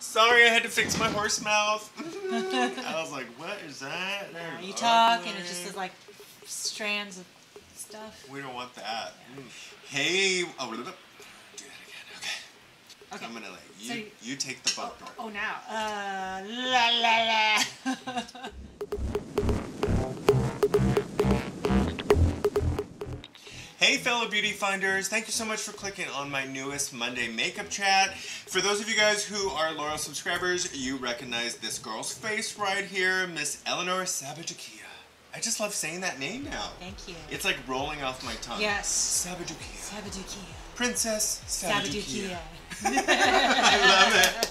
Sorry, I had to fix my horse mouth. I was like, what is that? Yeah, you talk and it just is like strands of stuff. We don't want that. Yeah. Hey, oh, do that again. Okay. Okay. I'm gonna let you take the bumper. Oh, now. La la la. Hey fellow beauty finders, thank you so much for clicking on my newest Monday makeup chat. For those of you guys who are loyal subscribers, you recognize this girl's face right here, Miss Eleanor Sabajukia. I just love saying that name now. Thank you. It's like rolling off my tongue. Yes. Sabajukia. Sabajukia. Princess Sabajukia. I love it.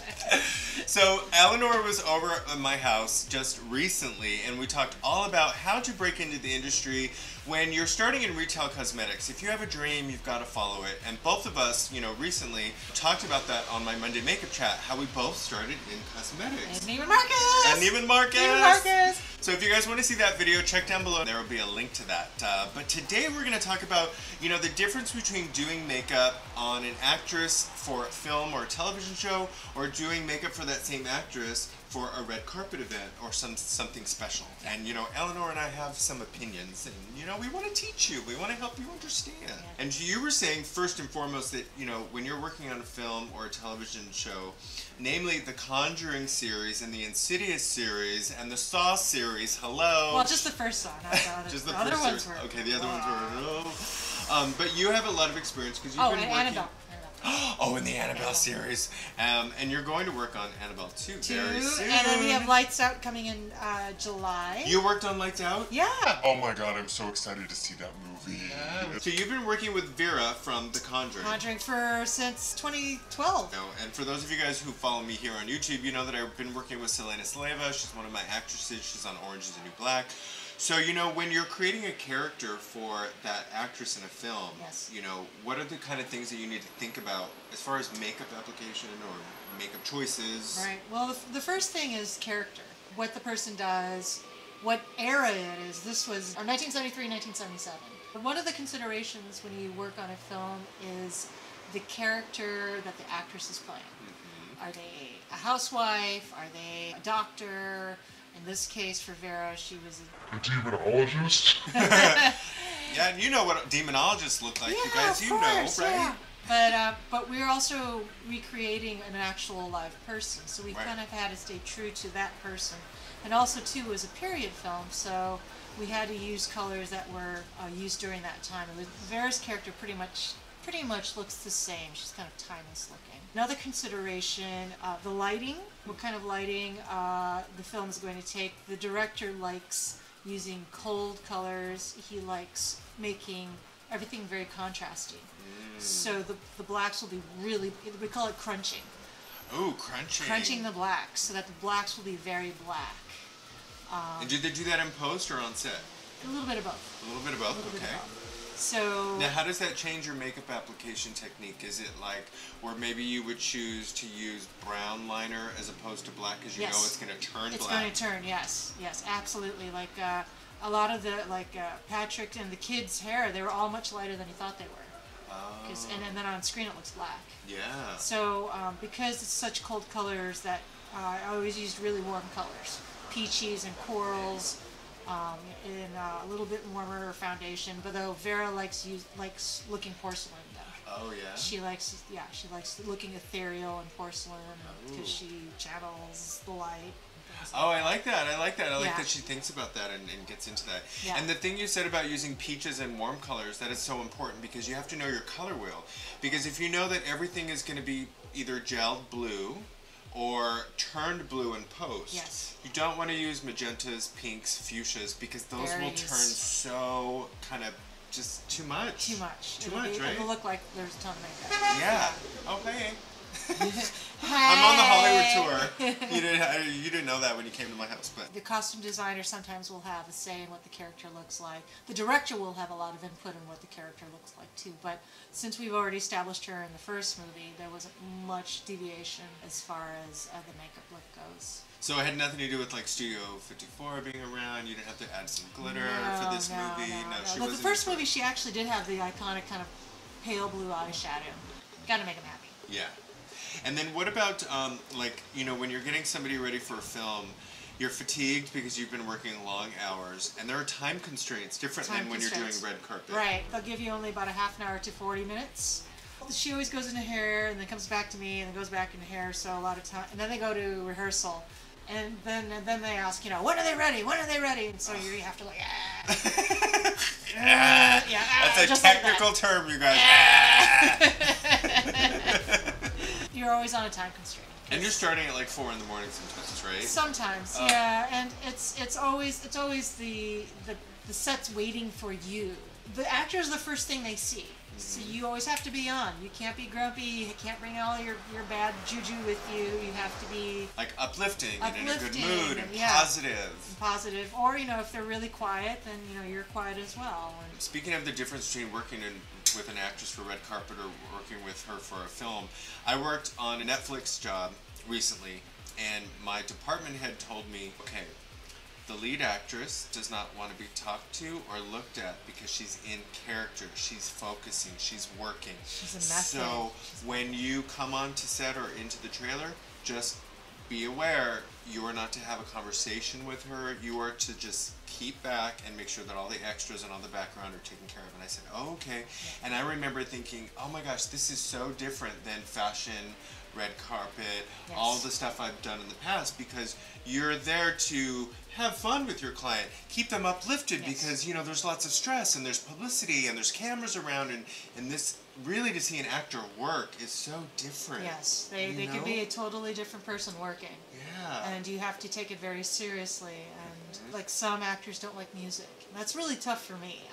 So Eleanor was over at my house just recently and we talked all about how to break into the industry when you're starting in retail cosmetics. If you have a dream, you've got to follow it. And both of us, recently talked about that on my Monday makeup chat, how we both started in cosmetics. And Neiman Marcus! And Neiman Marcus! Neiman Marcus! So if you guys want to see that video, check down below. There will be a link to that. But today we're going to talk about, the difference between doing makeup on an actress for a film or a television show or doing makeup for that same actress for a red carpet event or something special. And, Eleanor and I have some opinions and, we want to teach you. We want to help you understand. Yeah. And you were saying first and foremost that, when you're working on a film or a television show, namely the Conjuring series and the Insidious series and the Saw series, hello. Well, just the first Saw, not the other. Just the other first ones series. were. Okay, the other ones were. But you have a lot of experience because you've been working. Annabelle. Oh, in the Annabelle series. And you're going to work on Annabelle 2 very soon. And then we have Lights Out coming in July. You worked on Lights Out? Yeah. Oh my god, I'm so excited to see that movie. Yeah. So you've been working with Vera from The Conjuring. Since 2012. And for those of you guys who follow me here on YouTube, you know that I've been working with Selena Sleva. She's one of my actresses. She's on Orange is the New Black. So, when you're creating a character for that actress in a film, yes. What are the kind of things that you need to think about as far as makeup application or makeup choices? Right. Well, the first thing is character. What the person does, what era it is. This was 1973, 1977. One of the considerations when you work on a film is the character that the actress is playing. Mm-hmm. Are they a housewife? Are they a doctor? In this case, for Vera, she was a demonologist. Yeah, and you know what demonologists look like. Yeah, you guys, of course, right? Yeah. But we're also recreating an actual live person, so we kind of had to stay true to that person. And also, too, it was a period film, so we had to use colors that were used during that time. Vera's character pretty much looks the same. She's kind of timeless looking. Another consideration, the lighting. What kind of lighting the film is going to take. The director likes using cold colors. He likes making everything very contrasty. So the blacks will be really, we call it crunching. Ooh, crunching. Crunching the blacks so that the blacks will be very black. And did they do that in post or on set? A little bit of both. A little bit of both, okay. So now, how does that change your makeup application technique? Is it like, where maybe you would choose to use brown liner as opposed to black, because you know it's going to turn black? It's going to turn, yes, absolutely. Like a lot of the Patrick and the kids' hair, they were all much lighter than you thought they were. Oh. And then on screen it looks black. Yeah. So because it's such cold colors that I always used really warm colors, peaches and corals. In a little bit warmer foundation, but though Vera likes looking porcelain though. Oh yeah. She likes looking ethereal and porcelain because she channels the light. Oh, I like that. I like that she thinks about that and gets into that. Yeah. And the thing you said about using peaches and warm colors, that is so important because you have to know your color wheel. Because if you know that everything is going to be either gelled blue or turned blue in post. Yes. You don't want to use magentas, pinks, fuchsias because those will turn so kind of just too much. Too much, right? It'll look like there's a ton of makeup. Yeah. Oh, hey. I'm on the Hollywood tour. You didn't know that when you came to my house, but the costume designer sometimes will have a say in what the character looks like. The director will have a lot of input in what the character looks like too. But since we've already established her in the first movie, there wasn't much deviation as far as the makeup look goes. So it had nothing to do with like Studio 54 being around. You didn't have to add some glitter for this movie. No, the first movie she actually did have the iconic kind of pale blue eyeshadow. Got to make them happy. Yeah. And then what about, like, you know, when you're getting somebody ready for a film, you're fatigued because you've been working long hours, and there are time constraints different than when you're doing red carpet. Right. They'll give you only about a half an hour to 40 minutes. She always goes into hair and then comes back to me and then goes back into hair, so a lot of time. And then they go to rehearsal. And then they ask, you know, when are they ready? When are they ready? And so you have to like, That's a technical term, you guys. You're always on a time constraint. And you're starting at like 4 in the morning sometimes, right? Sometimes, yeah. And it's always the set's waiting for you. The actor is the first thing they see. So you always have to be on. You can't be grumpy. You can't bring all your bad juju with you. You have to be like uplifting and in a good mood and positive. Or, you know, if they're really quiet, then, you know, you're quiet as well. And speaking of the difference between working with an actress for red carpet or working with her for a film, I worked on a Netflix job recently, and my department head told me, okay, the lead actress does not want to be talked to or looked at because she's in character. She's focusing. She's working. She's a method. So when you come onto set or into the trailer, just be aware you are not to have a conversation with her. You are to just keep back and make sure that all the extras and all the background are taken care of. And I said, oh, okay. And I remember thinking, oh my gosh, this is so different than fashion, red carpet, all the stuff I've done in the past, because you're there to have fun with your client, keep them uplifted, because, you know, there's lots of stress and there's publicity and there's cameras around, and this really, to see an actor work is so different. Yes, they could be a totally different person working. Yeah. And you have to take it very seriously. And like some actors don't like music. That's really tough for me.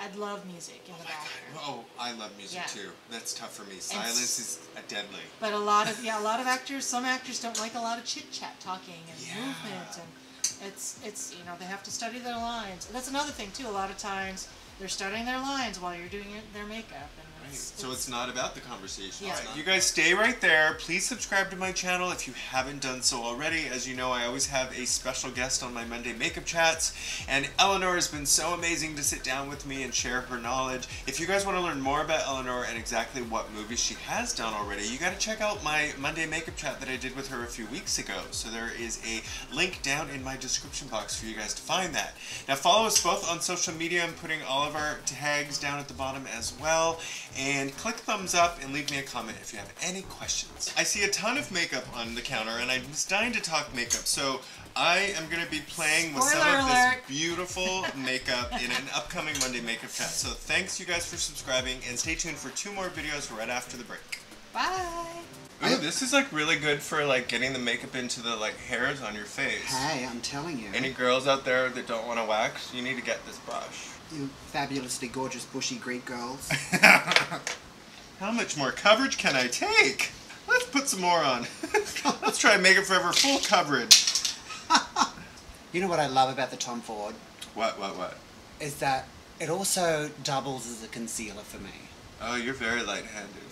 I'd love music in the background. Oh, I love music too. That's tough for me. Silence is deadly. But a lot of actors, some actors don't like a lot of chit chat, talking and movement, and it's you know, they have to study their lines. And that's another thing too. A lot of times they're studying their lines while you're doing their makeup. And so it's not about the conversation. Yeah. You guys stay right there. Please subscribe to my channel if you haven't done so already. As you know, I always have a special guest on my Monday makeup chats, and Eleanor has been so amazing to sit down with me and share her knowledge. If you guys want to learn more about Eleanor and exactly what movies she has done already, you got to check out my Monday makeup chat that I did with her a few weeks ago. So there is a link down in my description box for you guys to find that. Now follow us both on social media. I'm putting all of our tags down at the bottom as well. And click thumbs up and leave me a comment if you have any questions. I see a ton of makeup on the counter, and I was dying to talk makeup, so I am going to be playing with some of this beautiful makeup in an upcoming Monday makeup chat. So thanks you guys for subscribing, and stay tuned for 2 more videos right after the break. Bye! Ooh, this is like really good for like getting the makeup into the like hairs on your face. Hey, I'm telling you. Any girls out there that don't want to wax, you need to get this brush. You fabulously gorgeous bushy Greek girls. How much more coverage can I take? Let's put some more on. Let's try Makeup Forever full coverage. You know what I love about the Tom Ford? What? Is that it also doubles as a concealer for me. Oh, you're very light-handed.